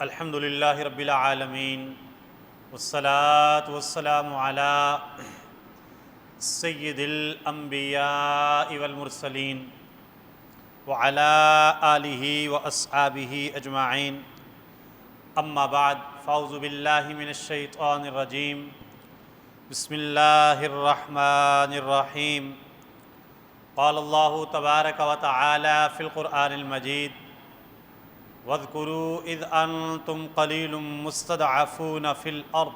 الحمد للہ رب العالمین والصلاة والسلام علی سید الانبیاء والمرسلین وعلی آلہ واصحابہ اجمعین اما بعد فاعوذ باللہ من الشیطان الرجیم بسم اللہ الرحمن الرحیم قال اللہ تبارک وتعالی فی القرآن المجید وَاذْكُرُوا إِذْ أَنْتُمْ قَلِيلٌ مُسْتَضْعَفُونَ فِي الْأَرْضِ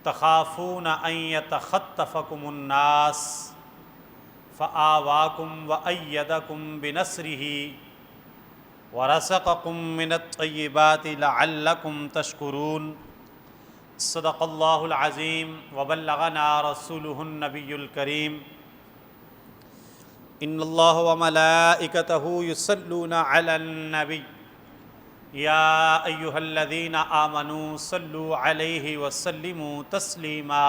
تَخَافُونَ أَنْ يَتَخَطَّفَكُمُ النَّاسُ فَآوَاكُمْ وَأَيَّدَكُمْ بِنَصْرِهِ وَرَزَقَكُمْ مِنَ الطَّيِّبَاتِ لَعَلَّكُمْ تَشْكُرُونَ صدق اللہ العظیم وبلغنا رسولہ النبی الکریم ان اللہ وملائکتہ یصلون علی النبی یا ایہا الذین آمنوا صلوا علیہ وسلموا تسلیما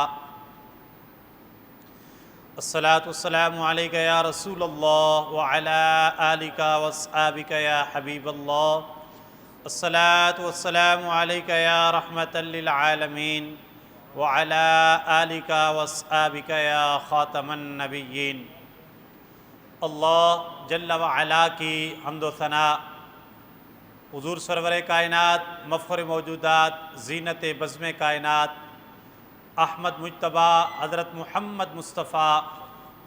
الصلاۃ والسلام علیک یا رسول اللہ وعلی آلک واصحابک یا حبیب اللہ الصلاۃ والسلام علیک یا رحمۃ للعالمین وعلی آلک واصحابک یا خاتم النبیین۔ اللہ جل وعلا کی حمد و ثناء، حضور سرور کائنات، مفخر موجودات، زینت بزم کائنات، احمد مجتبیٰ حضرت محمد مصطفیٰ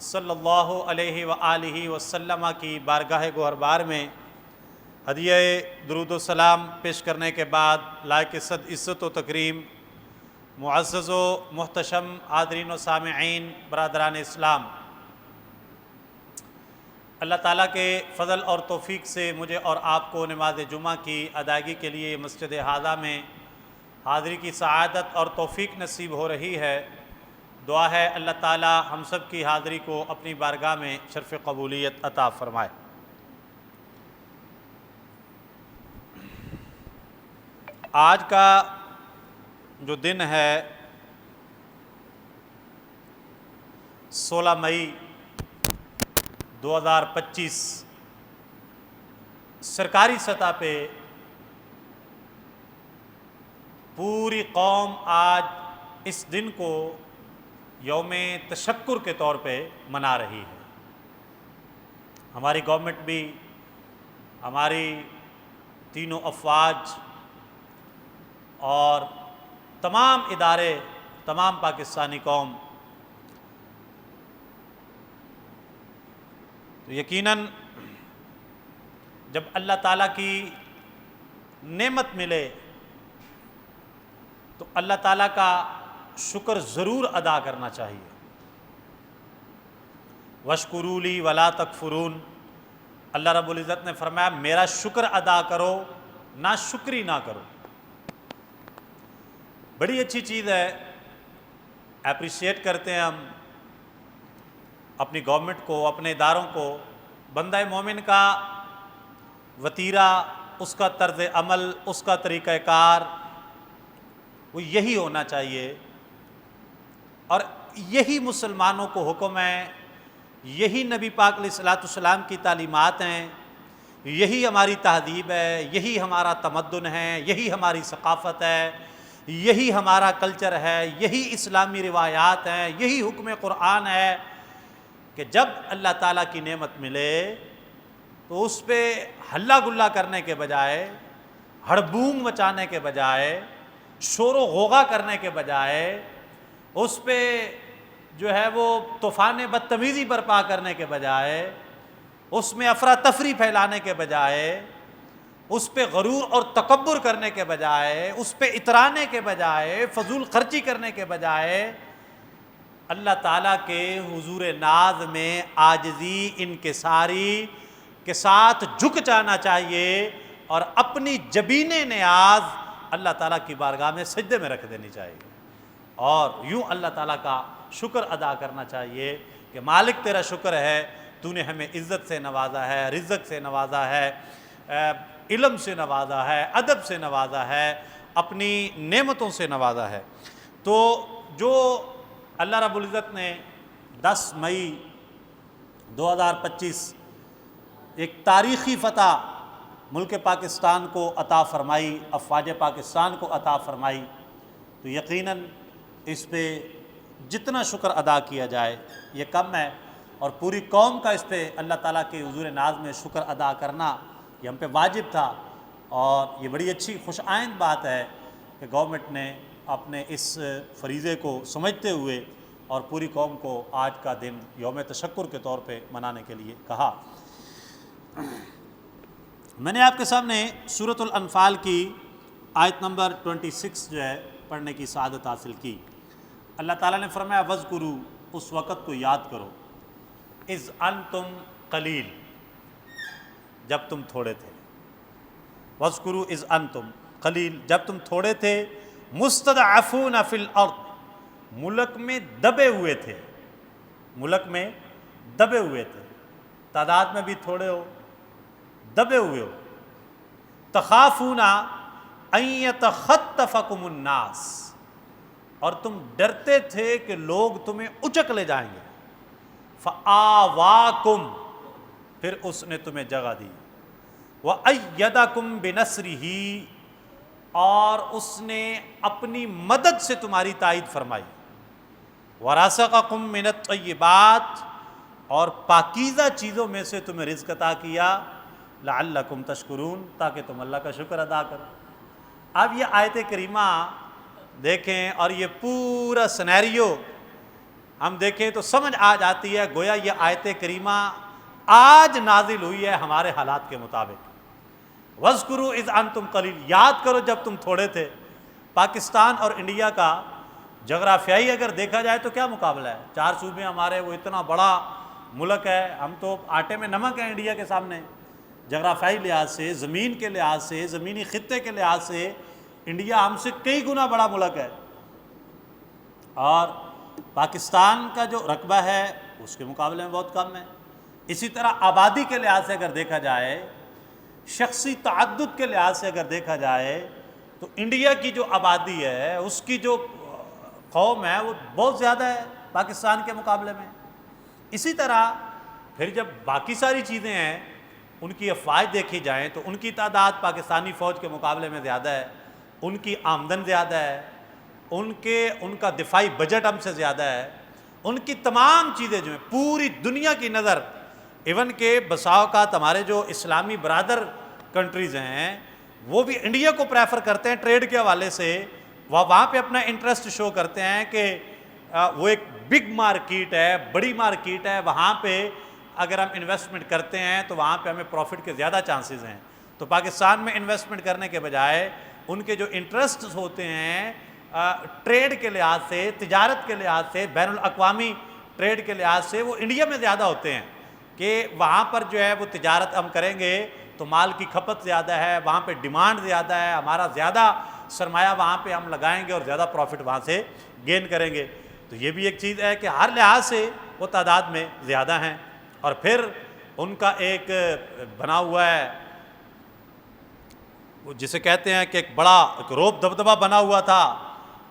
صلی اللہ علیہ وآلہ وسلم کی بارگاہ گوہربار میں ہدیہ درود و سلام پیش کرنے کے بعد لائق صد عزت و تکریم معزز و محتشم حاضرین و سامعین برادران اسلام، اللہ تعالیٰ کے فضل اور توفیق سے مجھے اور آپ کو نماز جمعہ کی ادائیگی کے لیے مسجد ہذا میں حاضری کی سعادت اور توفیق نصیب ہو رہی ہے۔ دعا ہے اللہ تعالیٰ ہم سب کی حاضری کو اپنی بارگاہ میں شرف قبولیت عطا فرمائے۔ آج کا جو دن ہے 16 مئی 2025، سرکاری سطح پہ پوری قوم آج اس دن کو یوم تشکر کے طور پہ منا رہی ہے۔ ہماری گورنمنٹ بھی، ہماری تینوں افواج اور تمام ادارے، تمام پاکستانی قوم تو یقیناً جب اللہ تعالیٰ کی نعمت ملے تو اللہ تعالیٰ کا شکر ضرور ادا کرنا چاہیے۔ وَاشْكُرُوا لِي وَلَا تَكْفُرُونَ، اللہ رب العزت نے فرمایا میرا شکر ادا کرو، نا شکری نہ کرو۔ بڑی اچھی چیز ہے، اپریشیٹ کرتے ہیں ہم اپنی گورنمنٹ کو، اپنے اداروں کو۔ بندہ مومن کا وتیرہ، اس کا طرز عمل، اس کا طریقہ کار وہ یہی ہونا چاہیے، اور یہی مسلمانوں کو حکم ہے، یہی نبی پاک علیہ الصلوۃ والسلام کی تعلیمات ہیں، یہی ہماری تہذیب ہے، یہی ہمارا تمدن ہے، یہی ہماری ثقافت ہے، یہی ہمارا کلچر ہے، یہی اسلامی روایات ہیں، یہی حکم قرآن ہے کہ جب اللہ تعالیٰ کی نعمت ملے تو اس پہ ہلا گلا کرنے کے بجائے، ہڑبونگ مچانے کے بجائے، شور و غوغا کرنے کے بجائے، اس پہ جو ہے وہ طوفان بدتمیزی برپا کرنے کے بجائے، اس میں افراتفری پھیلانے کے بجائے، اس پہ غرور اور تکبر کرنے کے بجائے، اس پہ اترانے کے بجائے، فضول خرچی کرنے کے بجائے، اللہ تعالیٰ کے حضور ناز میں عاجزی انکساری کے ساتھ جھک جانا چاہیے اور اپنی جبین نیاز اللہ تعالیٰ کی بارگاہ میں سجدے میں رکھ دینی چاہیے، اور یوں اللہ تعالیٰ کا شکر ادا کرنا چاہیے کہ مالک تیرا شکر ہے، تو نے ہمیں عزت سے نوازا ہے، رزق سے نوازا ہے، علم سے نوازا ہے، ادب سے نوازا ہے، اپنی نعمتوں سے نوازا ہے۔ تو جو اللہ رب العزت نے 10 مئی 2025 ایک تاریخی فتح ملک پاکستان کو عطا فرمائی، افواج پاکستان کو عطا فرمائی، تو یقیناً اس پہ جتنا شکر ادا کیا جائے یہ کم ہے، اور پوری قوم کا اس پہ اللہ تعالیٰ کے حضور ناز میں شکر ادا کرنا یہ ہم پہ واجب تھا۔ اور یہ بڑی اچھی خوش آئند بات ہے کہ گورنمنٹ نے اپنے اس فریضے کو سمجھتے ہوئے اور پوری قوم کو آج کا دن یوم تشکر کے طور پہ منانے کے لیے کہا۔ میں نے آپ کے سامنے سورۃ الانفال کی آیت نمبر 26 جو ہے پڑھنے کی سعادت حاصل کی۔ اللہ تعالیٰ نے فرمایا وَاذْكُرُوا، اس وقت کو یاد کرو، اذ انتم قلیل، جب تم تھوڑے تھے، وَاذْكُرُوا اذ انتم قلیل، جب تم تھوڑے تھے، مستضعفون فی الارض، ملک میں دبے ہوئے تھے، ملک میں دبے ہوئے تھے، تعداد میں بھی تھوڑے ہو، دبے ہوئے ہو، تخافون ان یتخطفکم الناس، اور تم ڈرتے تھے کہ لوگ تمہیں اچک لے جائیں گے، فآواکم، پھر اس نے تمہیں جگہ دی، وأیدکم بنصرہ، اور اس نے اپنی مدد سے تمہاری تائید فرمائی، ورزقکم من الطیبات، اور پاکیزہ چیزوں میں سے تمہیں رزق عطا کیا، لعلکم تشکرون، تاکہ تم اللہ کا شکر ادا کرو۔ اب یہ آیت کریمہ دیکھیں اور یہ پورا سینیریو ہم دیکھیں تو سمجھ آ جاتی ہے، گویا یہ آیت کریمہ آج نازل ہوئی ہے ہمارے حالات کے مطابق۔ وَاذْكُرُوا اِذْ أَنْتُمْ قَلِيلٌ، یاد کرو جب تم تھوڑے تھے۔ پاکستان اور انڈیا کا جغرافیائی اگر دیکھا جائے تو کیا مقابلہ ہے، 4 صوبے ہمارے، وہ اتنا بڑا ملک ہے، ہم تو آٹے میں نمک ہیں انڈیا کے سامنے۔ جغرافیائی لحاظ سے، زمین کے لحاظ سے، زمینی خطے کے لحاظ سے انڈیا ہم سے کئی گنا بڑا ملک ہے، اور پاکستان کا جو رقبہ ہے اس کے مقابلے میں بہت کم ہے۔ اسی طرح آبادی کے لحاظ سے اگر دیکھا جائے، شخصی تعدد کے لحاظ سے اگر دیکھا جائے تو انڈیا کی جو آبادی ہے، اس کی جو قوم ہے وہ بہت زیادہ ہے پاکستان کے مقابلے میں۔ اسی طرح پھر جب باقی ساری چیزیں ہیں، ان کی افواج دیکھی جائیں تو ان کی تعداد پاکستانی فوج کے مقابلے میں زیادہ ہے، ان کی آمدن زیادہ ہے، ان کا دفاعی بجٹ ہم سے زیادہ ہے، ان کی تمام چیزیں جو ہیں، پوری دنیا کی نظر، ایون کہ بسا اوقات ہمارے جو اسلامی برادر کنٹریز ہیں وہ بھی انڈیا کو پریفر کرتے ہیں ٹریڈ کے حوالے سے، وہ وہاں پہ اپنا انٹرسٹ شو کرتے ہیں کہ وہ ایک بگ مارکیٹ ہے، بڑی مارکیٹ ہے، وہاں پہ اگر ہم انویسٹمنٹ کرتے ہیں تو وہاں پہ ہمیں پروفٹ کے زیادہ چانسز ہیں۔ تو پاکستان میں انویسٹمنٹ کرنے کے بجائے ان کے جو انٹرسٹس ہوتے ہیں ٹریڈ کے لحاظ سے، تجارت کے لحاظ سے، بین الاقوامی ٹریڈ کے لحاظ سے، وہ انڈیا میں زیادہ ہوتے ہیں کہ وہاں پر جو ہے وہ تجارت ہم کریں گے تو مال کی کھپت زیادہ ہے، وہاں پہ ڈیمانڈ زیادہ ہے، ہمارا زیادہ سرمایہ وہاں پہ ہم لگائیں گے اور زیادہ پروفٹ وہاں سے گین کریں گے۔ تو یہ بھی ایک چیز ہے کہ ہر لحاظ سے وہ تعداد میں زیادہ ہیں، اور پھر ان کا ایک بنا ہوا ہے جسے کہتے ہیں کہ ایک بڑا روب دبدبہ بنا ہوا تھا،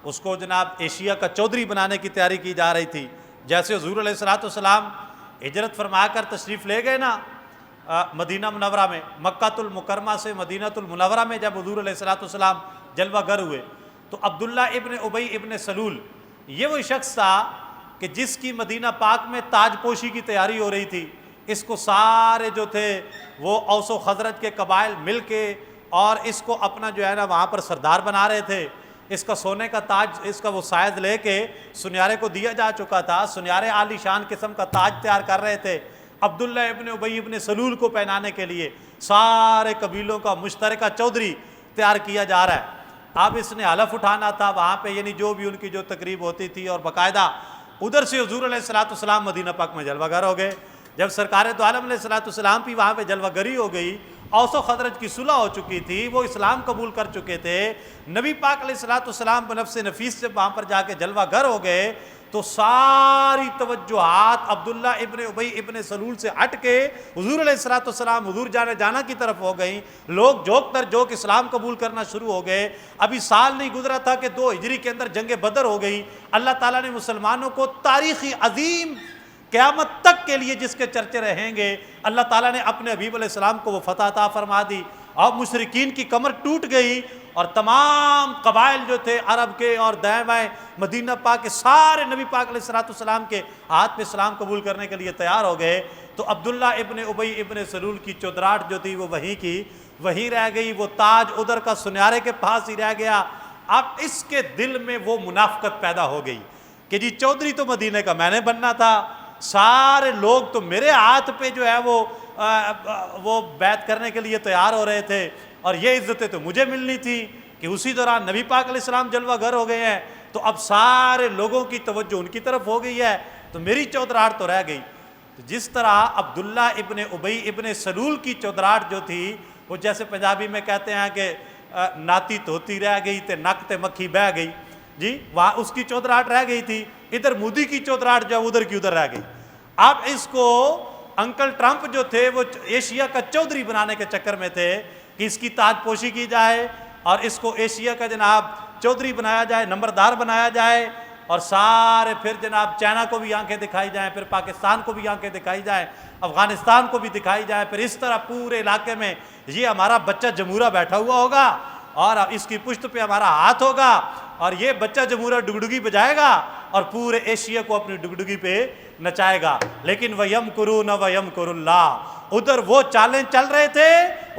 اس کو جناب ایشیا کا چودھری بنانے کی تیاری کی جا رہی تھی۔ جیسے حضور علیہ الصلوۃ والسلام ہجرت فرما کر تشریف لے گئے نا مدینہ منورہ میں، مکہ المکرمہ سے مدینہ المنورہ میں جب حضور علیہ الصلوۃ والسلام جلوہ گر ہوئے تو عبداللہ ابن ابی ابن سلول یہ وہی شخص تھا کہ جس کی مدینہ پاک میں تاج پوشی کی تیاری ہو رہی تھی، اس کو سارے جو تھے وہ اوس و خزرج کے قبائل مل کے اور اس کو اپنا جو ہے نا وہاں پر سردار بنا رہے تھے۔ اس کا سونے کا تاج، اس کا وہ سائز لے کے سنیارے کو دیا جا چکا تھا، سنیارے عالی شان قسم کا تاج تیار کر رہے تھے عبداللہ ابن ابی ابن سلول کو پہنانے کے لیے، سارے قبیلوں کا مشترکہ چودھری تیار کیا جا رہا ہے۔ اب اس نے حلف اٹھانا تھا وہاں پہ، یعنی جو بھی ان کی جو تقریب ہوتی تھی، اور باقاعدہ ادھر سے حضور علیہ الصلوۃ والسلام مدینہ پاک میں جلوہ گر ہو گئے۔ جب سرکار دو عالم علیہ الصلوۃ والسلام بھی وہاں پہ جلوہ گری ہو گئی، اوس و خزرج کی صلح ہو چکی تھی، وہ اسلام قبول کر چکے تھے، نبی پاک علیہ الصلوۃ والسلام بنفس نفیس سے وہاں پر جا کے جلوہ گر ہو گئے، تو ساری توجہات عبداللہ ابن ابی ابن سلول سے ہٹ کے حضور علیہ الصلوۃ والسلام حضور جانا کی طرف ہو گئیں۔ لوگ جوک در جوک اسلام قبول کرنا شروع ہو گئے۔ ابھی سال نہیں گزرا تھا کہ 2 ہجری کے اندر جنگ بدر ہو گئی۔ اللہ تعالیٰ نے مسلمانوں کو تاریخی عظیم قیامت تک کے لیے جس کے چرچے رہیں گے، اللہ تعالیٰ نے اپنے حبیب علیہ السلام کو وہ فتح عطا فرما دی۔ اور مشرکین کی کمر ٹوٹ گئی، اور تمام قبائل جو تھے عرب کے اور دائیں بائیں مدینہ پاک کے سارے نبی پاک علیہ الصلوۃ والسلام کے ہاتھ پہ اسلام قبول کرنے کے لیے تیار ہو گئے، تو عبداللہ ابن ابی ابن سلول کی چودراہٹ جو تھی وہ وہیں رہ گئی، وہ تاج ادھر کا سنیارے کے پاس ہی رہ گیا۔ اب اس کے دل میں وہ منافقت پیدا ہو گئی کہ جی چودھری تو مدینہ کا میں نے بننا تھا، سارے لوگ تو میرے ہاتھ پہ جو ہے وہ بیعت کرنے کے لیے تیار ہو رہے تھے، اور یہ عزتیں تو مجھے ملنی تھی کہ اسی دوران نبی پاک علیہ السلام جلوہ گر ہو گئے ہیں، تو اب سارے لوگوں کی توجہ ان کی طرف ہو گئی ہے، تو میری چودراہٹ تو رہ گئی۔ تو جس طرح عبداللہ ابن ابی ابن سلول کی چودراہٹ جو تھی، وہ جیسے پنجابی میں کہتے ہیں کہ ناتی دھوتی رہ گئی تے نک تے مکھی بہ گئی، جی وہاں اس کی چودراہٹ رہ گئی تھی، ادھر مودی کی چودراہٹ جو ادھر کی ادھر رہ گئی۔ اب اس کو انکل ٹرمپ جو تھے وہ ایشیا کا چودھری بنانے کے چکر میں تھے کہ اس کی تاج پوشی کی جائے اور اس کو ایشیا کا جناب چودھری بنایا جائے، نمبردار بنایا جائے، اور سارے پھر جناب چائنا کو بھی آنکھیں دکھائی جائیں، پھر پاکستان کو بھی آنکھیں دکھائی جائیں، افغانستان کو بھی دکھائی جائیں، پھر اس طرح پورے علاقے میں یہ ہمارا بچہ جمہورہ بیٹھا ہوا ہوگا اور اس کی پشت پہ ہمارا ہاتھ ہوگا، اور یہ بچہ جمہورہ ڈگڈگی بجائے گا اور پورے ایشیا کو اپنی ڈگڈگی پہ نچائے گا۔ لیکن وَيَمْكُرُونَ وَيَمْكُرُ اللَّهُ، ادھر وہ چالیں چل رہے تھے،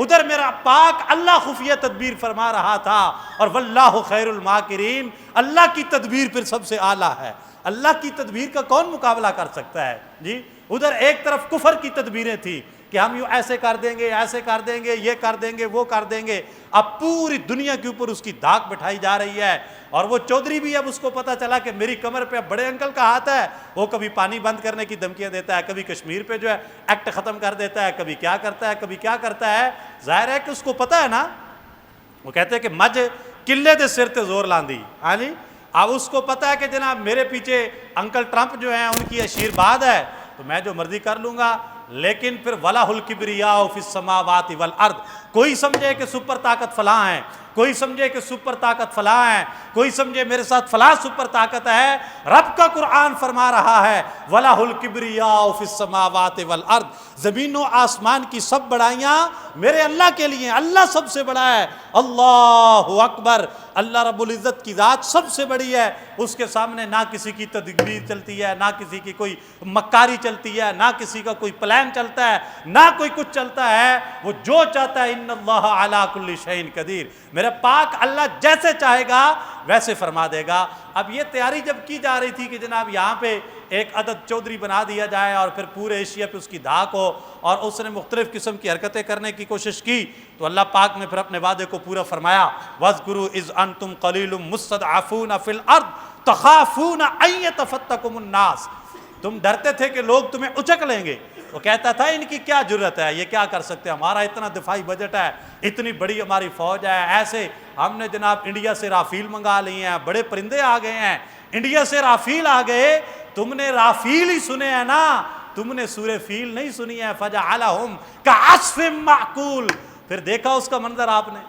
ادھر میرا پاک اللہ خفیہ تدبیر فرما رہا تھا، اور واللہ خیر الماکرین، اللہ کی تدبیر پھر سب سے اعلیٰ ہے، اللہ کی تدبیر کا کون مقابلہ کر سکتا ہے جی۔ ادھر ایک طرف کفر کی تدبیریں تھیں کہ ہم یوں ایسے کر دیں گے، ایسے کر دیں گے، یہ کر دیں گے، وہ کر دیں گے، اب پوری دنیا کے اوپر اس کی دھاک بٹھائی جا رہی ہے، اور وہ چودھری بھی اب اس کو پتہ چلا کہ میری کمر پہ اب بڑے انکل کا ہاتھ ہے، وہ کبھی پانی بند کرنے کی دھمکیاں دیتا ہے، کبھی کشمیر پہ جو ہے ایکٹ ختم کر دیتا ہے، کبھی کیا کرتا ہے، کبھی کیا کرتا ہے۔ ظاہر ہے کہ اس کو پتہ ہے نا، وہ کہتے ہیں کہ مجھ قلے دے سر تے زور لاندی، ہاں جی، اب اس کو پتہ ہے کہ جناب میرے پیچھے انکل ٹرمپ جو ہیں ان کی آشیرواد ہے، تو میں جو مرضی کر لوں گا۔ لیکن پھر وَلَهُ الْكِبْرِيَاءُ فِي السَّمَاوَاتِ وَالْأَرْضِ، کوئی سمجھے کہ سپر طاقت فلاں ہے، کوئی سمجھے کہ سپر طاقت فلاں ہے، کوئی سمجھے میرے ساتھ فلاں سپر طاقت ہے، رب کا قرآن فرما رہا ہے وَلَهُ الْكِبْرِيَاءُ فِي السَّمَاوَاتِ وَالْأَرْضِ، زمین و آسمان کی سب بڑائیاں میرے اللہ کے لیے، اللہ سب سے بڑا ہے، اللہ اکبر، اللہ رب العزت کی ذات سب سے بڑی ہے، اس کے سامنے نہ کسی کی تدبیر چلتی ہے، نہ کسی کی کوئی مکاری چلتی ہے، نہ کسی کا کوئی پلان چلتا ہے، نہ کوئی کچھ چلتا ہے، وہ جو چاہتا ہے ان اللہ علی کل شیء قدیر، میرا پاک اللہ جیسے چاہے گا ویسے فرما دے گا۔ اب یہ تیاری جب کی جا رہی تھی کہ جناب یہاں پہ ایک عدد چودھری بنا دیا جائے اور پھر پورے ایشیا پہ اس کی دھاک ہو، اور اس نے مختلف قسم کی حرکتیں کرنے کی کوشش کی، تو اللہ پاک نے پھر اپنے وعدے کو پورا فرمایا وَاذْكُرُوا إِذْ أَنْتُمْ قَلِيلٌ مُسْتَضْعَفُونَ فِي الْأَرْضِ تَخَافُونَ أَن يَتَفَتَّكُمُ النَّاسُ، تم ڈرتے تھے کہ لوگ تمہیں اچک لیں گے۔ وہ کہتا تھا ان کی کیا جرت ہے، یہ کیا کر سکتے ہیں، ہمارا اتنا دفاعی بجٹ ہے، اتنی بڑی ہماری فوج ہے، ایسے ہم نے جناب انڈیا سے رافیل منگا لیے ہیں، بڑے پرندے آ گئے ہیں، انڈیا سے رافیل آ گئے، تم نے رافیل ہی سنے ہیں نا، تم نے سورہ فیل نہیں سنی ہے، فَجَعَلَهُمْ كَعَصْفٍ مَّعْقُولٍ، پھر دیکھا اس کا منظر آپ نے،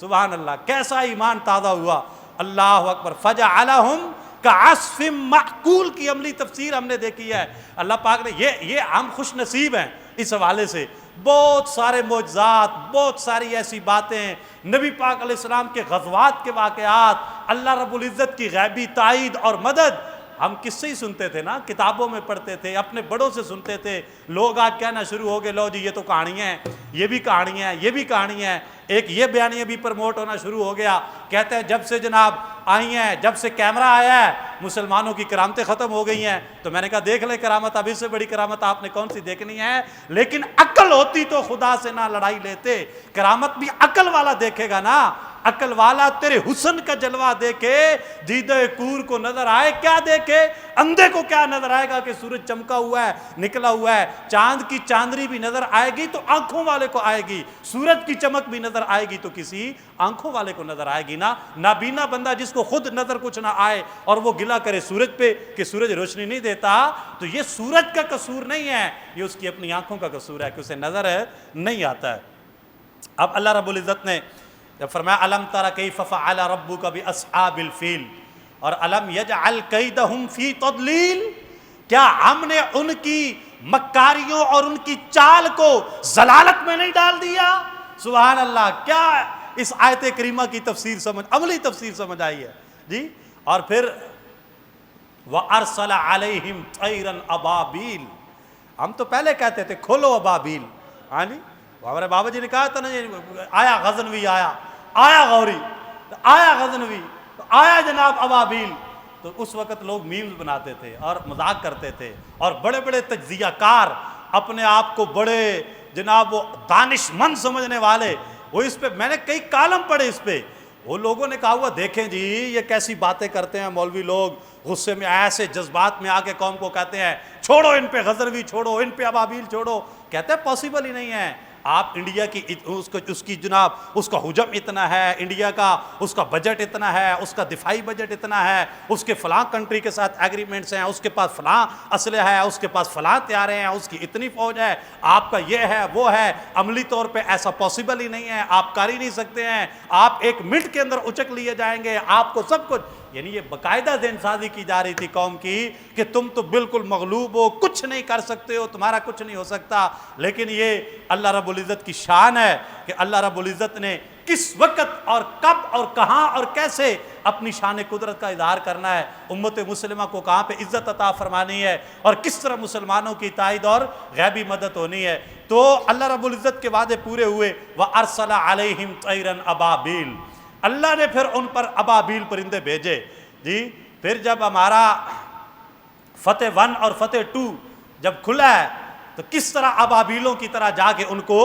سبحان اللہ، کیسا ایمان تازہ ہوا، اللہ اکبر، فَجَعَلَهُمْ كَعَصْفٍ مَّعْقُولٍ کی عملی تفسیر ہم نے دیکھی ہے۔ اللہ پاک نے یہ ہم خوش نصیب ہیں اس حوالے سے، بہت سارے معجزات، بہت ساری ایسی باتیں، نبی پاک علیہ السلام کے غزوات کے واقعات، اللہ رب العزت کی غیبی تائید اور مدد ہم کس سے ہی سنتے تھے نا، کتابوں میں پڑھتے تھے، اپنے بڑوں سے سنتے تھے، لوگ آج کہنا شروع ہو گئے لو جی یہ تو کہانیاں ہیں، یہ بھی کہانیاں ہیں، یہ بھی کہانیاں ہیں، ایک یہ بیانیہ بھی پروموٹ ہونا شروع ہو گیا، کہتے ہیں جب سے جناب آئی ہیں، جب سے کیمرہ آیا ہے مسلمانوں کی کرامتیں ختم ہو گئی ہیں، تو میں نے کہا دیکھ لیں کرامت، اب اس سے بڑی کرامت آپ نے کون سی دیکھنی ہے، لیکن عقل ہوتی تو خدا سے نہ لڑائی لیتے، کرامت بھی عقل والا دیکھے گا نا، عقل والا تیرے حسن کا جلوہ دیکھے، دیدہ کور کو نظر آئے کیا دیکھے، اندھے کو کیا نظر آئے گا کہ سورج چمکا ہوا ہے، نکلا ہوا ہے، چاند کی چاندنی بھی نظر آئے گی تو آنکھوں والے کو آئے گی، سورج کی چمک بھی نظر آئے گی تو کسی آنکھوں والے کو نظر آئے گی نا، نابینا بندہ جس کو خود نظر کچھ نہ آئے اور وہ گلہ کرے سورج پہ کہ سورج روشنی نہیں دیتا، تو یہ سورج کا قصور نہیں ہے، یہ اس کی اپنی آنکھوں کا قصور ہے کہ اسے نظر نہیں آتا ہے۔ اب اللہ رب العزت نے جب فرمایا الم تر کیف فعل ربک باصحاب الفیل اور الم یجعل کیدہم فی تضلیل، کیا ہم نے ان کی مکاریوں اور ان کی چال کو ضلالت میں نہیں ڈال دیا، سبحان اللہ، کیا اس آیت کریمہ کی تفسیر سمجھ، عملی تفسیر سمجھ آئی ہے جی۔ اور پھر وَأَرْسَلَ عَلَيْهِمْ طَيْرًا أَبَابِيلَ، ہم تو پہلے کہتے تھے کھولو ابابیل، ہاں جی، ہمارے بابا جی نے کہا تھا نا، آیا غزنوی، آیا غوری، آیا غزنوی، آیا جناب ابابیل، تو اس وقت لوگ میمز بناتے تھے اور مذاق کرتے تھے، اور بڑے بڑے تجزیہ کار، اپنے آپ کو بڑے جناب وہ دانش مند سمجھنے والے، وہ اس پہ میں نے کئی کالم پڑھے اس پہ، وہ لوگوں نے کہا ہوا دیکھیں جی یہ کیسی باتیں کرتے ہیں مولوی لوگ، غصے میں ایسے جذبات میں آ کے قوم کو کہتے ہیں چھوڑو ان پہ غزنوی، چھوڑو ان پہ ابابیل، چھوڑو، کہتے ہیں پاسبل ہی نہیں ہے۔ آپ انڈیا کی اس کی جناب اس کا حجم اتنا ہے، انڈیا کا اس کا بجٹ اتنا ہے، اس کا دفاعی بجٹ اتنا ہے، اس کے فلاں کنٹری کے ساتھ ایگریمنٹس ہیں، اس کے پاس فلاں اسلحہ ہے، اس کے پاس فلاں طیارے ہیں، اس کی اتنی فوج ہے، آپ کا یہ ہے وہ ہے، عملی طور پہ ایسا پاسبل ہی نہیں ہے، آپ کر ہی نہیں سکتے ہیں، آپ ایک منٹ کے اندر اچک لیے جائیں گے، آپ کو سب کچھ، یعنی یہ باقاعدہ ذہن سازی کی جا رہی تھی قوم کی کہ تم تو بالکل مغلوب ہو، کچھ نہیں کر سکتے ہو، تمہارا کچھ نہیں ہو سکتا۔ لیکن یہ اللہ رب العزت کی شان ہے کہ اللہ رب العزت نے کس وقت اور کب اور کہاں اور کیسے اپنی شان قدرت کا اظہار کرنا ہے، امت مسلمہ کو کہاں پہ عزت عطا فرمانی ہے، اور کس طرح مسلمانوں کی تائید اور غیبی مدد ہونی ہے۔ تو اللہ رب العزت کے وعدے پورے ہوئے، وَأَرْسَلَ عَلَيْهِمْ طَيْرًا أَبَابِيلَ، اللہ نے پھر ان پر ابابیل پرندے بھیجے جی۔ پھر جب ہمارا فتح 1 اور فتح 2 جب کھلا ہے تو کس طرح ابابیلوں کی طرح جا کے ان کو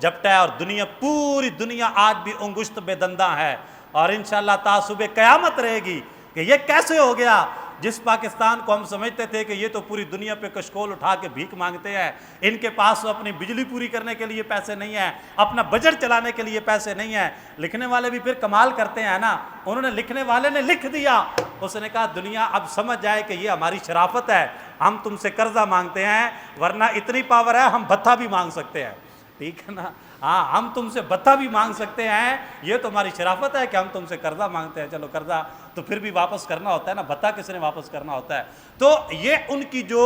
جپٹا ہے، اور دنیا، پوری دنیا آج بھی انگشت بے دنداں ہے، اور انشاءاللہ تا صبح قیامت رہے گی کہ یہ کیسے ہو گیا۔ جس پاکستان کو ہم سمجھتے تھے کہ یہ تو پوری دنیا پہ کشکول اٹھا کے بھیک مانگتے ہیں، ان کے پاس اپنی بجلی پوری کرنے کے لیے پیسے نہیں ہیں، اپنا بجٹ چلانے کے لیے پیسے نہیں ہیں، لکھنے والے بھی پھر کمال کرتے ہیں نا، انہوں نے لکھنے والے نے لکھ دیا، اس نے کہا دنیا اب سمجھ جائے کہ یہ ہماری شرافت ہے، ہم تم سے قرضہ مانگتے ہیں، ورنہ اتنی پاور ہے ہم بھتہ بھی مانگ سکتے ہیں، ٹھیک ہے نا، ہاں ہم تم سے بھتہ بھی مانگ سکتے ہیں، یہ تو ہماری شرافت ہے کہ ہم تم سے قرضہ مانگتے ہیں، چلو قرضہ تو پھر بھی واپس کرنا ہوتا ہے نا، بھتہ کس نے واپس کرنا ہوتا ہے۔ تو یہ ان کی جو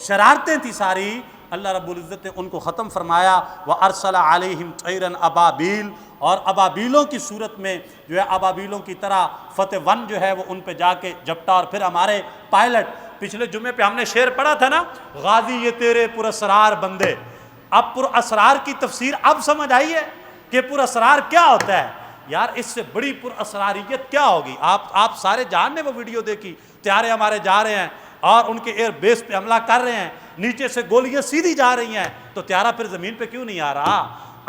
شرارتیں تھی ساری، اللہ رب العزت نے ان کو ختم فرمایا، وَأَرْسَلَ عَلَيْهِمْ طَيْرًا أَبَابِيلَ، اور ابابیلوں کی صورت میں جو ہے ابابیلوں کی طرح فتح 1 جو ہے وہ ان پہ جا کے جپٹا، اور پھر ہمارے پائلٹ، پچھلے جمعے پہ ہم نے شعر پڑھا تھا نا، غازی یہ تیرے پراسرار بندے، اب پر اسرار کی تفسیر اب سمجھ آئی ہے کہ پر اسرار کیا ہوتا ہے۔ یار اس سے بڑی پر اسراریت کیا ہوگی؟ آپ سارے جان نے وہ ویڈیو دیکھی، طیارے ہمارے جا رہے ہیں اور ان کے ایئر بیس پہ حملہ کر رہے ہیں، نیچے سے گولیاں سیدھی جا رہی ہیں، تو طیارہ پھر زمین پہ کیوں نہیں آ رہا؟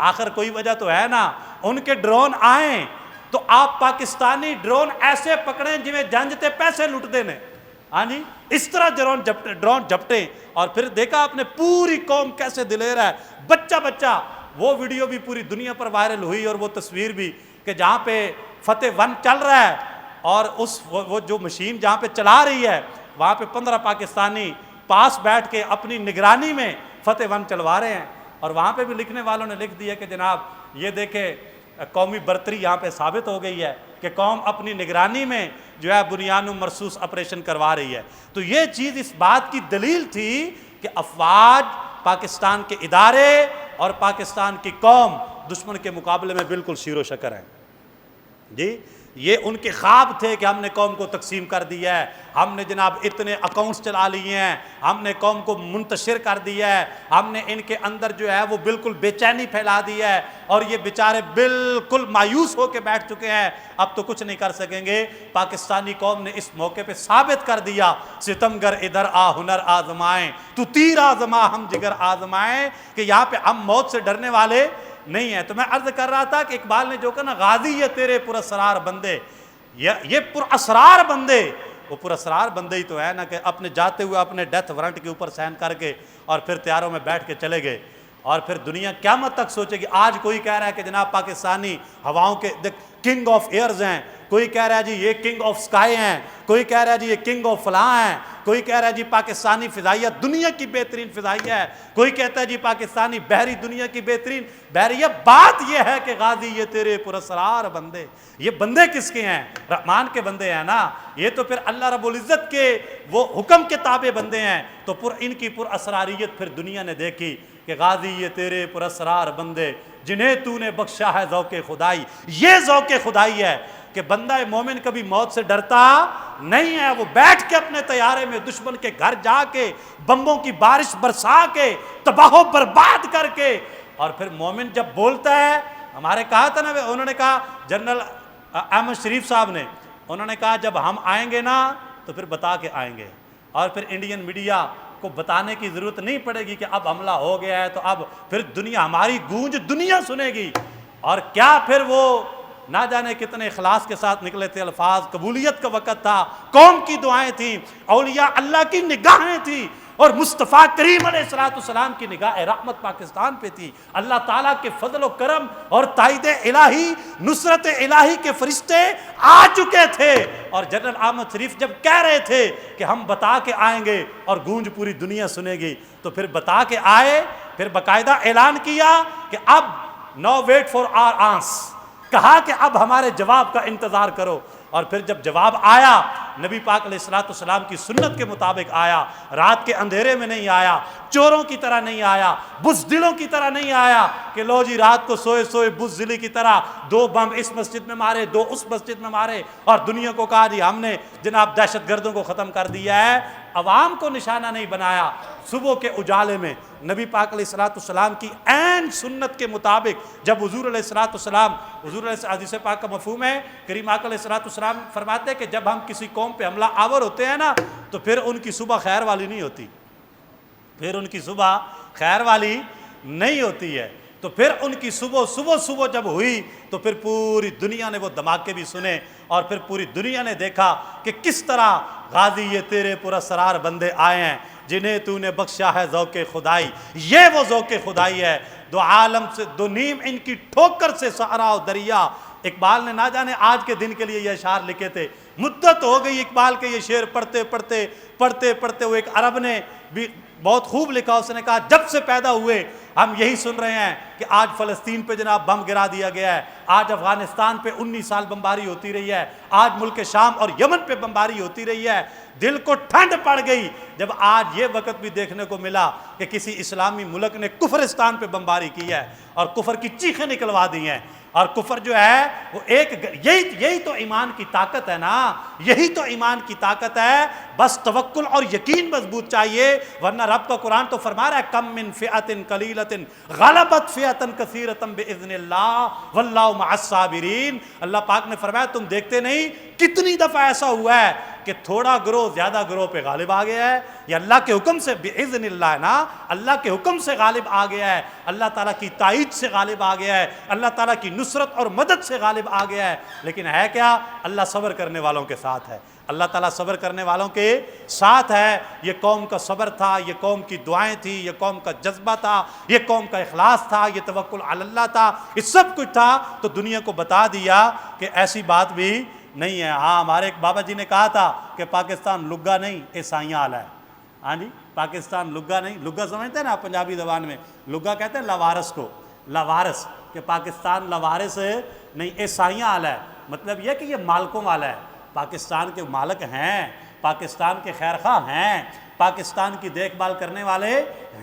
آخر کوئی وجہ تو ہے نا۔ ان کے ڈرون آئیں تو آپ پاکستانی ڈرون ایسے پکڑیں جویں جنج تے پیسے لٹ دینے، ہاں جی، اس طرح ڈرون جپٹیں، اور پھر دیکھا آپ نے پوری قوم کیسے دلیر ہے، بچہ بچہ، وہ ویڈیو بھی پوری دنیا پر وائرل ہوئی، اور وہ تصویر بھی کہ جہاں پہ فتح 1 چل رہا ہے، اور وہ جو مشین جہاں پہ چلا رہی ہے وہاں پہ 15 پاکستانی پاس بیٹھ کے اپنی نگرانی میں فتح 1 چلوا رہے ہیں، اور وہاں پہ بھی لکھنے والوں نے لکھ دیا کہ جناب یہ دیکھیں قومی برتری یہاں پہ ثابت ہو گئی ہے کہ قوم اپنی نگرانی میں جو ہے بنیان مرصوص آپریشن کروا رہی ہے۔ تو یہ چیز اس بات کی دلیل تھی کہ افواج، پاکستان کے ادارے اور پاکستان کی قوم دشمن کے مقابلے میں بالکل شیر و شکر ہیں جی۔ یہ ان کے خواب تھے کہ ہم نے قوم کو تقسیم کر دیا ہے، ہم نے جناب اتنے اکاؤنٹس چلا لیے ہیں، ہم نے قوم کو منتشر کر دیا ہے، ہم نے ان کے اندر جو ہے وہ بالکل بے چینی پھیلا دی ہے، اور یہ بیچارے بالکل مایوس ہو کے بیٹھ چکے ہیں، اب تو کچھ نہیں کر سکیں گے۔ پاکستانی قوم نے اس موقع پہ ثابت کر دیا، ستمگر ادھر آ ہنر آزمائیں، تو تیر آزما ہم جگر آزمائیں، کہ یہاں پہ ہم موت سے ڈرنے والے نہیں ہے۔ تو میں عرض کر رہا تھا کہ اقبال نے جو کہا نا، غازی یہ تیرے پراسرار بندے، یہ پراسرار بندے، وہ پراسرار بندے ہی تو ہے نا، کہ اپنے جاتے ہوئے اپنے ڈیتھ وارنٹ کے اوپر سائن کر کے اور پھر طیاروں میں بیٹھ کے چلے گئے، اور پھر دنیا قیامت تک سوچے گی۔ آج کوئی کہہ رہا ہے کہ جناب پاکستانی ہواؤں کے کنگ آف ایئرز ہیں، کوئی کہہ رہا ہے جی یہ کنگ آف سکائی ہیں، کوئی کہہ رہا ہے جی یہ کنگ آف فلاں ہیں، کوئی کہہ رہا ہے جی پاکستانی فضائیہ دنیا کی بہترین فضائیہ ہے، کوئی کہتا ہے جی پاکستانی بحری دنیا کی بہترین بحریہ۔ بات یہ ہے کہ غازی یہ تیرے پراسرار بندے، یہ بندے کس کے ہیں؟ رحمان کے بندے ہیں نا، یہ تو پھر اللہ رب العزت کے وہ حکم کے تابع بندے ہیں۔ تو ان کی پر اسراریت پھر دنیا نے دیکھی کہ غازی یہ تیرے پراسرار بندے، جنہیں تو نے بخشا ہے ذوق خدائی. یہ ذوق خدائی ہے کہ بندہ مومن کبھی موت سے ڈرتا نہیں ہے. وہ بیٹھ کے اپنے طیارے میں دشمن کے گھر جا کے بمبوں کی بارش برسا کے تباہ و برباد کر کے، اور پھر مومن جب بولتا ہے، ہمارے کہا تھا نا، انہوں نے کہا جنرل احمد شریف صاحب نے، انہوں نے کہا جب ہم آئیں گے نا تو پھر بتا کے آئیں گے، اور پھر انڈین میڈیا کو بتانے کی ضرورت نہیں پڑے گی کہ اب حملہ ہو گیا ہے تو اب پھر دنیا، ہماری گونج دنیا سنے گی. اور کیا پھر وہ نہ جانے کتنے اخلاص کے ساتھ نکلے تھے الفاظ. قبولیت کا وقت تھا، قوم کی دعائیں تھیں، اولیاء اللہ کی نگاہیں تھیں، اور مصطفیٰ کریم علیہ السلام کی نگاہ رحمت پاکستان پہ تھی. اللہ تعالیٰ کے فضل و کرم اور تائید الہی، نصرت الہی کے فرشتے آ چکے تھے. اور جنرل احمد شریف جب کہہ رہے تھے کہ ہم بتا کے آئیں گے اور گونج پوری دنیا سنے گی، تو پھر بتا کے آئے. پھر باقاعدہ اعلان کیا کہ اب نو ویٹ فار آر آنس، کہا کہ اب ہمارے جواب کا انتظار کرو. اور پھر جب جواب آیا، نبی پاک علیہ السلام کی سنت کے مطابق آیا. رات کے اندھیرے میں نہیں آیا، چوروں کی طرح نہیں آیا، بزدلوں کی طرح نہیں آیا کہ لو جی رات کو سوئے سوئے بزدلی کی طرح 2 بم اس مسجد میں مارے، 2 اس مسجد میں مارے، اور دنیا کو کہا جی ہم نے جناب دہشت گردوں کو ختم کر دیا ہے. عوام کو نشانہ نہیں بنایا. صبح کے اجالے میں نبی پاک علیہ السلام کی عین سنت کے مطابق جب حضور علیہ السلام، حضور علیہ حدیث پاک کا مفہوم ہے، کریم آقا علیہ السلام فرماتے ہیں کہ جب ہم کسی قوم پہ حملہ آور ہوتے ہیں نا تو پھر ان کی صبح خیر والی نہیں ہوتی، پھر ان کی صبح خیر والی نہیں ہوتی ہے. تو پھر ان کی صبح جب ہوئی تو پھر پوری دنیا نے وہ دھماکے بھی سنے، اور پھر پوری دنیا نے دیکھا کہ کس طرح غازی یہ تیرے پراسرار بندے آئے ہیں جنہیں تو نے بخشا ہے ذوق خدائی. یہ وہ ذوق خدائی ہے. 2 عالم سے 2 نیم ان کی ٹھوکر سے صحرا و دریا. اقبال نے نہ جانے آج کے دن کے لیے یہ اشعار لکھے تھے. مدت ہو گئی اقبال کے یہ شعر پڑھتے ہوئے. ایک عرب نے بھی بہت خوب لکھا، اس نے کہا جب سے پیدا ہوئے ہم یہی سن رہے ہیں کہ آج فلسطین پہ جناب بم گرا دیا گیا ہے، آج افغانستان پہ 19 سال بمباری ہوتی رہی ہے، آج ملک شام اور یمن پہ بمباری ہوتی رہی ہے. دل کو ٹھنڈ پڑ گئی جب آج یہ وقت بھی دیکھنے کو ملا کہ کسی اسلامی ملک نے کفرستان پہ بمباری کی ہے اور کفر کی چیخیں نکلوا دی ہیں. اور کفر جو ہے وہ یہی تو ایمان کی طاقت ہے نا، یہی تو ایمان کی طاقت ہے. بس توکل اور یقین مضبوط چاہیے، ورنہ رب کا قرآن تو فرما رہا ہے کم من فئۃ قلیلۃ غلبت فئۃ کثیرۃ باذن اللہ واللہ مع الصابرین. اللہ پاک نے فرمایا تم دیکھتے نہیں کتنی دفعہ ایسا ہوا ہے کہ تھوڑا گروہ زیادہ گروہ پہ غالب آ گیا ہے. یہ اللہ کے حکم سے باذن اللہ ہے نا، اللہ کے حکم سے غالب آ گیا ہے، اللہ تعالیٰ کی تائید سے غالب آ گیا ہے، اللہ تعالیٰ کی نصرت اور مدد سے غالب آ گیا ہے. لیکن ہے کیا؟ اللہ صبر کرنے والوں کے ساتھ ہے. اللہ تعالیٰ صبر کرنے والوں کے ساتھ ہے. یہ قوم کا صبر تھا، یہ قوم کی دعائیں تھیں، یہ قوم کا جذبہ تھا، یہ قوم کا اخلاص تھا، یہ توکل علی اللہ تھا، یہ سب کچھ تھا. تو دنیا کو بتا دیا کہ ایسی بات بھی نہیں ہے. ہاں ہمارے ایک بابا جی نے کہا تھا کہ پاکستان لگا نہیں عیسائیاں آلہ ہے. ہاں جی، پاکستان لگا نہیں، لگا سمجھتے ہیں نا پنجابی زبان میں، لگا کہتے ہیں لاوارس کو، لاوارس، کہ پاکستان لاوارس نہیں عیسائیاں آلہ ہے. مطلب یہ کہ یہ مالکوں والا ہے. پاکستان کے مالک ہیں، پاکستان کے خیر خواہ ہیں، پاکستان کی دیکھ بھال کرنے والے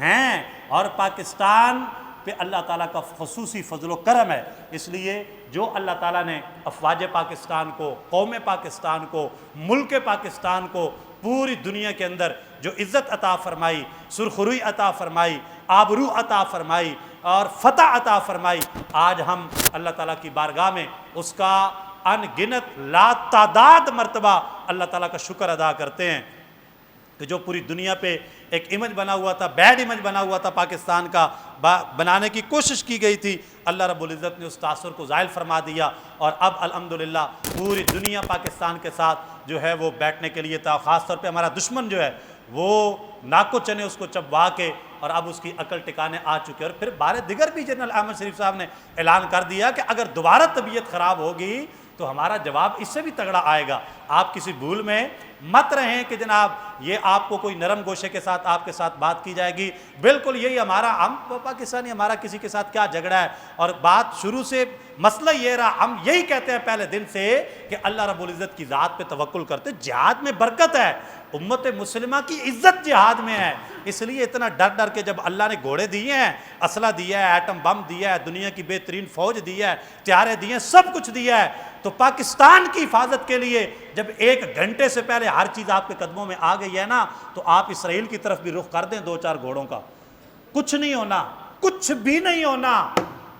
ہیں، اور پاکستان پہ اللہ تعالیٰ کا خصوصی فضل و کرم ہے. اس لیے جو اللہ تعالیٰ نے افواج پاکستان کو، قوم پاکستان کو، ملک پاکستان کو پوری دنیا کے اندر جو عزت عطا فرمائی، سرخروئی عطا فرمائی، آبرو عطا فرمائی اور فتح عطا فرمائی، آج ہم اللہ تعالیٰ کی بارگاہ میں اس کا ان گنت لا تعداد مرتبہ اللہ تعالیٰ کا شکر ادا کرتے ہیں کہ جو پوری دنیا پہ ایک امیج بنا ہوا تھا، بیڈ امیج بنا ہوا تھا پاکستان کا، بنانے کی کوشش کی گئی تھی، اللہ رب العزت نے اس تاثر کو زائل فرما دیا. اور اب الحمدللہ پوری دنیا پاکستان کے ساتھ جو ہے وہ بیٹھنے کے لیے تھا. خاص طور پہ ہمارا دشمن جو ہے وہ ناکو چنے اس کو چبوا کے، اور اب اس کی عقل ٹکانے آ چکے. اور پھر بارے دیگر بھی جنرل احمد شریف صاحب نے اعلان کر دیا کہ اگر دوبارہ طبیعت خراب ہوگی تو ہمارا جواب اس سے بھی تگڑا آئے گا. آپ کسی بھول میں مت رہیں کہ جناب یہ آپ کو کوئی نرم گوشے کے ساتھ آپ کے ساتھ بات کی جائے گی. بالکل یہی ہمارا، ہم پاکستانی، ہمارا کسی کے ساتھ کیا جھگڑا ہے. اور بات شروع سے مسئلہ یہ رہا، ہم یہی کہتے ہیں پہلے دن سے کہ اللہ رب العزت کی ذات پہ توکل کرتے. جہاد میں برکت ہے، امت مسلمہ کی عزت جہاد میں ہے. اس لیے اتنا ڈر ڈر کے جب اللہ نے گھوڑے دیے ہیں، اسلحہ دیا ہے، ایٹم بم دیا ہے، دنیا کی بہترین فوج دی ہے، ہتھیاریں دیے ہیں، سب کچھ دیا ہے، تو پاکستان کی حفاظت کے لیے جب 1 گھنٹے سے پہلے ہر چیز آپ کے قدموں میں آ گئی ہے نا، تو آپ اسرائیل کی طرف بھی رخ کر دیں 2-4 گھوڑوں کا. کچھ نہیں ہونا، کچھ بھی نہیں ہونا.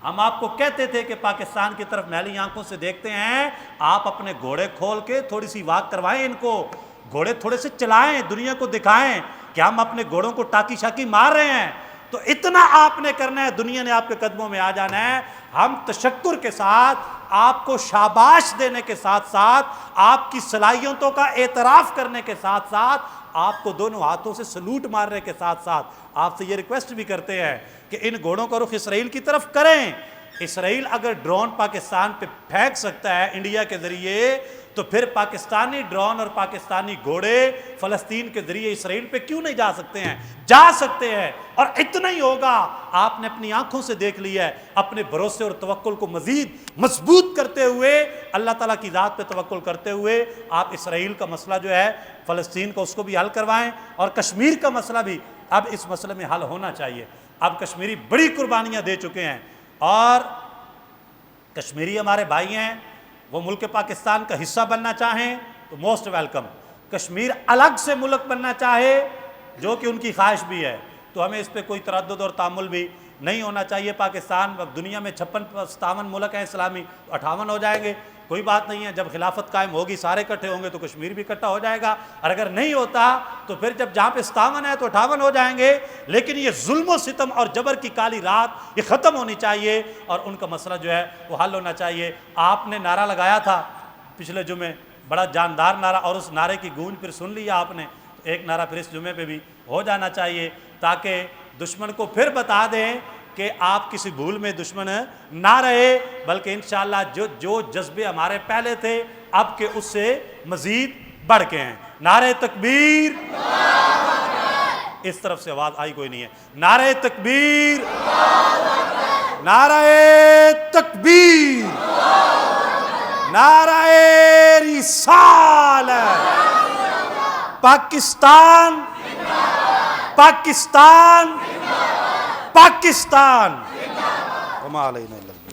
ہم آپ کو کہتے تھے کہ پاکستان کی طرف میلی آنکھوں سے دیکھتے ہیں، آپ اپنے گھوڑے کھول کے تھوڑی سی واک کروائیں ان کو، گھوڑے تھوڑے سے چلائیں، دنیا کو دکھائیں کہ ہم اپنے گھوڑوں کو ٹاکی شاکی مار رہے ہیں. تو اتنا آپ نے کرنا ہے، دنیا نے آپ کے قدموں میں آ جانا ہے. ہم تشکر کے ساتھ، آپ کو شاباش دینے کے ساتھ ساتھ، آپ کی صلاحیتوں کا اعتراف کرنے کے ساتھ ساتھ، آپ کو دونوں ہاتھوں سے سلوٹ مارنے کے ساتھ ساتھ آپ سے یہ ریکویسٹ بھی کرتے ہیں کہ ان گھوڑوں کا رخ اسرائیل کی طرف کریں. اسرائیل اگر ڈرون پاکستان پہ پھینک سکتا ہے انڈیا کے ذریعے، تو پھر پاکستانی ڈرون اور پاکستانی گھوڑے فلسطین کے ذریعے اسرائیل پہ کیوں نہیں جا سکتے ہیں؟ جا سکتے ہیں. اور اتنا ہی ہوگا. آپ نے اپنی آنکھوں سے دیکھ لیا ہے. اپنے بھروسے اور توکل کو مزید مضبوط کرتے ہوئے، اللہ تعالیٰ کی ذات پہ توکل کرتے ہوئے، آپ اسرائیل کا مسئلہ جو ہے، فلسطین کو، اس کو بھی حل کروائیں. اور کشمیر کا مسئلہ بھی اب اس مسئلے میں حل ہونا چاہیے. اب کشمیری بڑی قربانیاں دے چکے ہیں، اور کشمیری ہمارے بھائی ہیں. وہ ملک پاکستان کا حصہ بننا چاہیں تو موسٹ ویلکم. کشمیر الگ سے ملک بننا چاہے، جو کہ ان کی خواہش بھی ہے، تو ہمیں اس پہ کوئی تردد اور تعامل بھی نہیں ہونا چاہیے. پاکستان دنیا میں 56-57 ملک ہیں اسلامی، 58 ہو جائیں گے، کوئی بات نہیں ہے. جب خلافت قائم ہوگی، سارے اکٹھے ہوں گے تو کشمیر بھی اکٹھا ہو جائے گا. اور اگر نہیں ہوتا تو پھر جب جہاں پہ 57 ہے تو 58 ہو جائیں گے. لیکن یہ ظلم و ستم اور جبر کی کالی رات یہ ختم ہونی چاہیے، اور ان کا مسئلہ جو ہے وہ حل ہونا چاہیے. آپ نے نعرہ لگایا تھا پچھلے جمعے، بڑا جاندار نعرہ، اور اس نعرے کی گونج پھر سن لیا آپ نے. ایک نعرہ پھر اس جمعے پہ بھی ہو جانا چاہیے، تاکہ دشمن کو پھر بتا دیں کہ آپ کسی بھول میں دشمن نہ رہے، بلکہ انشاءاللہ جو جذبے ہمارے پہلے تھے اب کے اس سے مزید بڑھ کے ہیں. نعرہ تکبیر. اس طرف سے آواز آئی کوئی نہیں ہے. نعرہ تکبیر، نعرہ تکبیر، نعرہ رسالت. پاکستان، پاکستان، پاکستان. وما علینا الا البلاغ.